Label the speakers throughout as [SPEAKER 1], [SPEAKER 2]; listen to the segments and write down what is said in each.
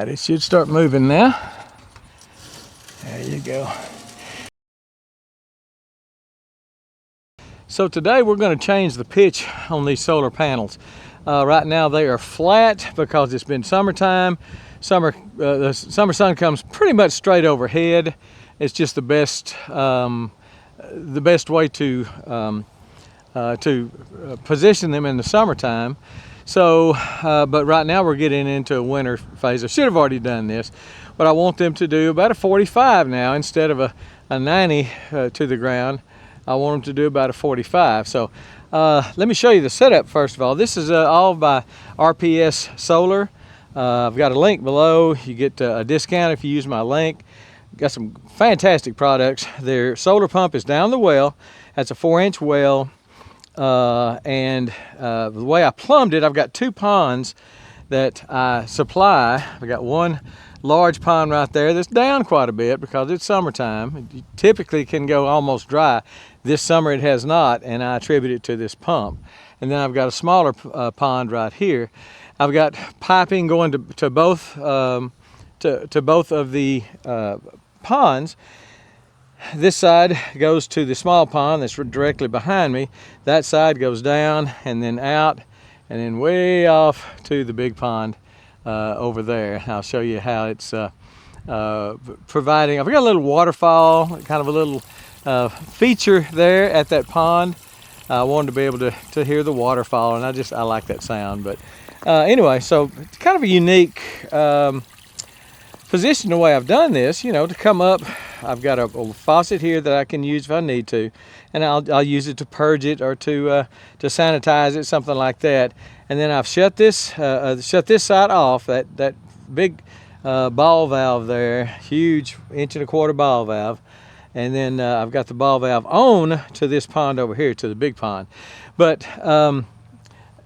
[SPEAKER 1] right, it should start moving now. There you go. So today we're going to change the pitch on these solar panels. Right now they are flat because it's been summertime. The summer sun comes pretty much straight overhead. It's just the best way to position them in the summertime. So, but right now we're getting into a winter phase. I should have already done this, but I want them to do about a 45 now instead of a 90 to the ground. I want them to do about a 45. So let me show you the setup first of all. This is all by RPS Solar. I've got a link below. You get a discount if you use my link. Got some fantastic products. Their solar pump is down the well. That's a 4-inch well. And the way I plumbed it, I've got 2 ponds that I supply. I've got one large pond right there that's down quite a bit because it's summertime. It typically can go almost dry. This summer it has not, and I attribute it to this pump. And then I've got a smaller pond right here. I've got piping going to both both of the ponds. This side goes to the small pond that's directly behind me. That side goes down and then out and then way off to the big pond over there. I'll show you how it's providing. I've got a little waterfall, kind of a little feature there at that pond. I wanted to be able to hear the waterfall, and I like that sound. But anyway, so it's kind of a unique position the way I've done this, you know, to come up. I've got a faucet here that I can use if I need to, and I'll use it to purge it or to sanitize it, something like that. And then I've shut this side off, that big ball valve there, huge 1.25-inch ball valve. And then I've got the ball valve on to this pond over here, to the big pond. But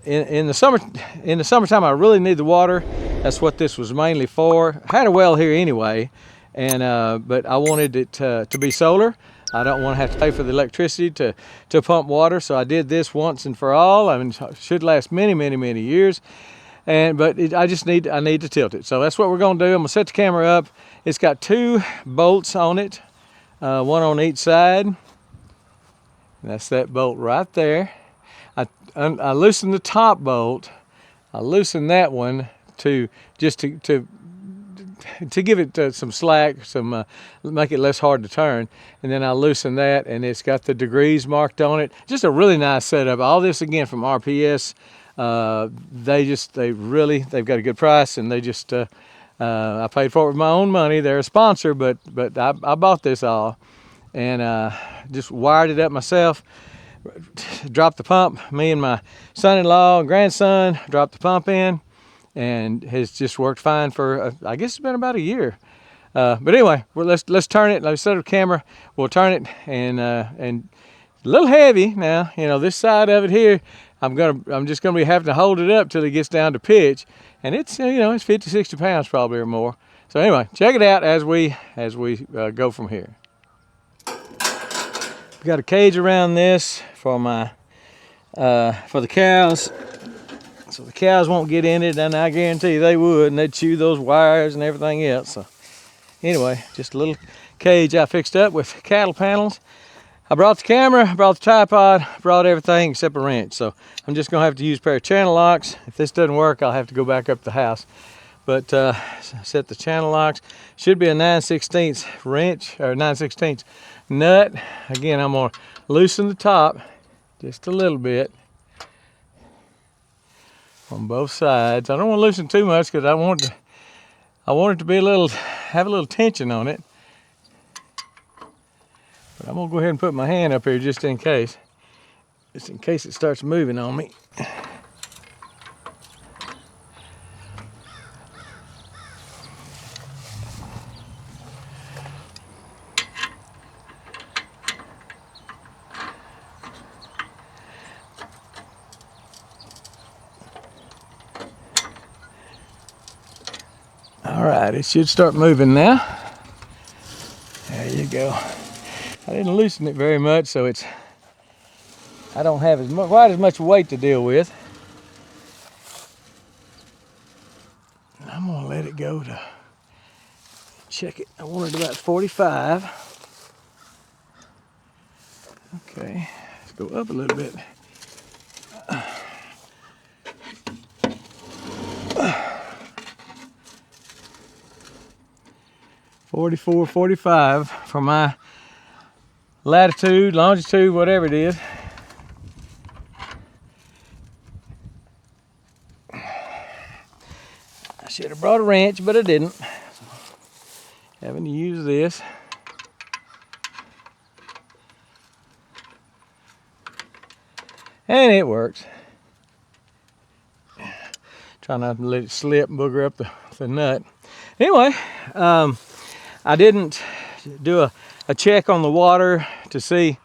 [SPEAKER 1] in the summertime, I really need the water. That's what this was mainly for. I had a well here anyway, and but I wanted it to be solar. I don't want to have to pay for the electricity to pump water, so I did this once and for all. I mean, it should last many years. But I need to tilt it. So that's what we're going to do. I'm going to set the camera up. It's got 2 bolts on it. One on each side. That's that bolt right there. I loosened the top bolt. I loosened that one to give it some slack, make it less hard to turn. And then I loosen that, and it's got the degrees marked on it. Just a really nice setup. All this again from RPS. They've got a good price, and I paid for it with my own money. They're a sponsor, but I bought this all, and just wired it up myself. Dropped the pump. Me and my son-in-law and grandson dropped the pump in, and has just worked fine for I guess it's been about a year. But anyway, let's turn it. Let's set up the camera. We'll turn it, and a little heavy now. You know, this side of it here, I'm just gonna be having to hold it up till it gets down to pitch. And it's, you know, it's 50-60 pounds probably or more. So anyway, check it out as we go from here. We've got a cage around this for the cows, so the cows won't get in it, and I guarantee you they would, and they'd chew those wires and everything else. So anyway, just a little cage I fixed up with cattle panels. I brought the camera, brought the tripod, brought everything except a wrench. So I'm just gonna have to use a pair of channel locks. If this doesn't work, I'll have to go back up to the house. But set the channel locks. Should be a 9/16 wrench, or 9/16 nut. Again, I'm gonna loosen the top just a little bit on both sides. I don't want to loosen too much because I want it to be have a little tension on it. But I'm gonna go ahead and put my hand up here just in case it starts moving on me. All right, it should start moving now. There you go. I didn't loosen it very much, so I don't have quite as much weight to deal with. I'm gonna let it go to check it. I wanted about 45. Okay, let's go up a little bit. 44, 45 for my latitude, longitude, whatever it is. I should have brought a wrench, but I didn't. So, having to use this. And it works. Try not to let it slip and booger up the nut. Anyway, I didn't do a check on the water to see,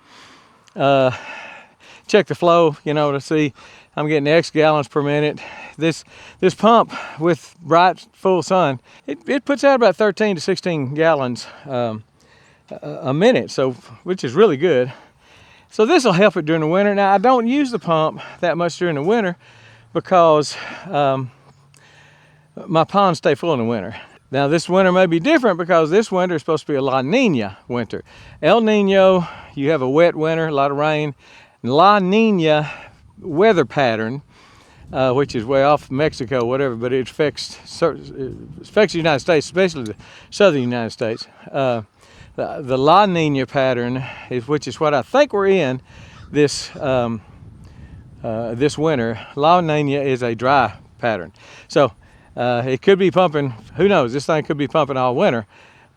[SPEAKER 1] check the flow, you know, to see I'm getting X gallons per minute. This pump with bright full sun, it puts out about 13 to 16 gallons a minute, so which is really good. So this will help it during the winter. Now I don't use the pump that much during the winter because my ponds stay full in the winter. Now this winter may be different because this winter is supposed to be a La Nina winter. El Nino, you have a wet winter, a lot of rain. La Nina weather pattern, which is way off Mexico, whatever, but it affects the United States, especially the southern United States. The La Nina pattern, which is what I think we're in this this winter. La Nina is a dry pattern. So it could be pumping, who knows, this thing could be pumping all winter,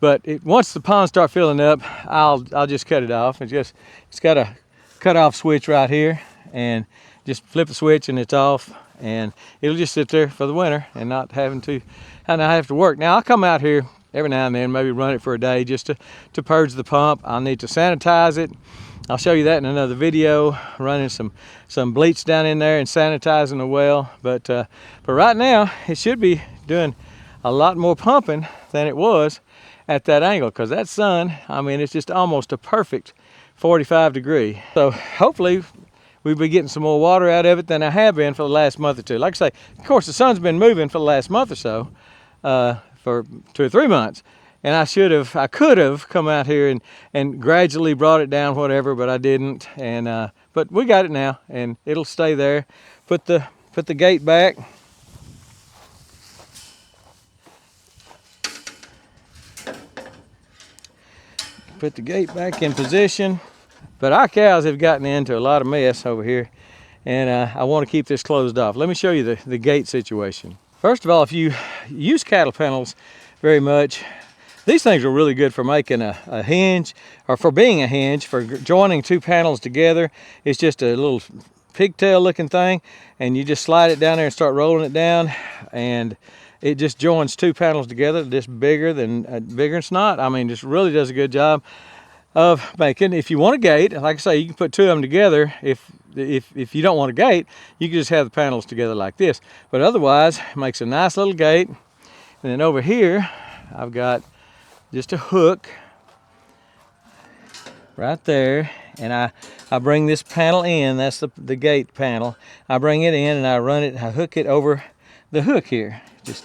[SPEAKER 1] but once the ponds start filling up, I'll just cut it off. It's got a cut off switch right here, and just flip the switch and it's off, and it'll just sit there for the winter and not have to work. Now I'll come out here every now and then, maybe run it for a day just to purge the pump. I'll need to sanitize it. I'll show you that in another video, running some bleach down in there and sanitizing the well. But right now, it should be doing a lot more pumping than it was at that angle, because that sun, I mean, it's just almost a perfect 45 degree. So hopefully we'll be getting some more water out of it than I have been for the last month or two. Like I say, of course, the sun's been moving for the last month or so, for 2 or 3 months. And I could have come out here and gradually brought it down, whatever, but I didn't. And but we got it now, and it'll stay there. Put the gate back. Put the gate back in position. But our cows have gotten into a lot of mess over here, and I want to keep this closed off. Let me show you the gate situation. First of all, if you use cattle panels very much, these things are really good for making a hinge, or for being a hinge, for joining 2 panels together. It's just a little pigtail looking thing, and you just slide it down there and start rolling it down, and it just joins 2 panels together, just bigger than snot. I mean, just really does a good job of making. If you want a gate, like I say, you can put 2 of them together. If you don't want a gate, you can just have the panels together like this. But otherwise, it makes a nice little gate. And then over here, I've got just a hook right there, and I bring this panel in. That's the gate panel. I bring it in and I hook it over the hook here. Just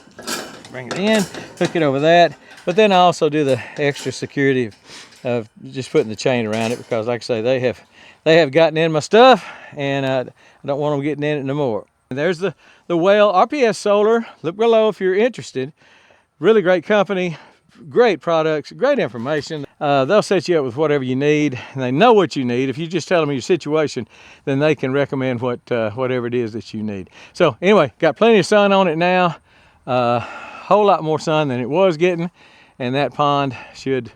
[SPEAKER 1] bring it in, hook it over that. But then I also do the extra security of just putting the chain around it, because like I say, they have gotten in my stuff, and I don't want them getting in it no more. And there's the well, RPS Solar. Look below if you're interested. Really great company. Great products, great information. They'll set you up with whatever you need, and they know what you need. If you just tell them your situation, then they can recommend whatever it is that you need. So anyway, got plenty of sun on it now, whole lot more sun than it was getting, and that pond should,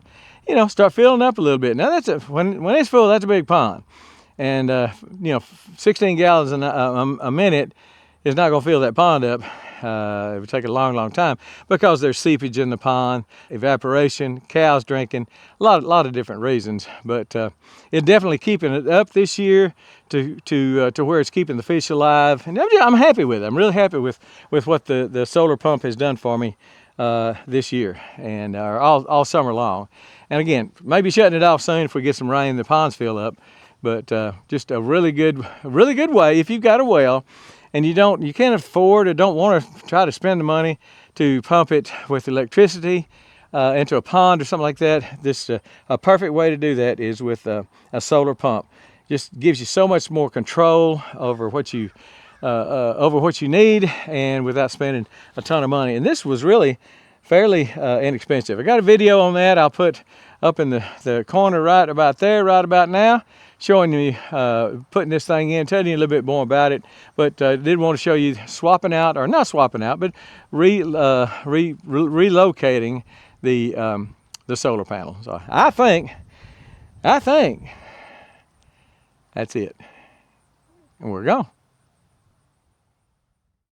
[SPEAKER 1] you know, start filling up a little bit. Now when it's full, that's a big pond, and you know, 16 gallons a minute is not going to fill that pond up. It would take a long time, because there's seepage in the pond, evaporation, cows drinking, a lot of different reasons. But it's definitely keeping it up this year to where it's keeping the fish alive, and I'm happy with it. I'm really happy with what the solar pump has done for me this year, and all summer long. And again, maybe shutting it off soon if we get some rain, the ponds fill up. But just a really good way if you've got a well, and you can't afford or don't want to try to spend the money to pump it with electricity into a pond or something like that, this a perfect way to do that is with a solar pump. Just gives you so much more control over what you need, and without spending a ton of money. And this was really fairly inexpensive. I got a video on that I'll put up in the corner right about there, right about now, showing you putting this thing in, telling you a little bit more about it. But did want to show you swapping out, or not swapping out, but relocating the solar panel. So I think that's it, and we're gone.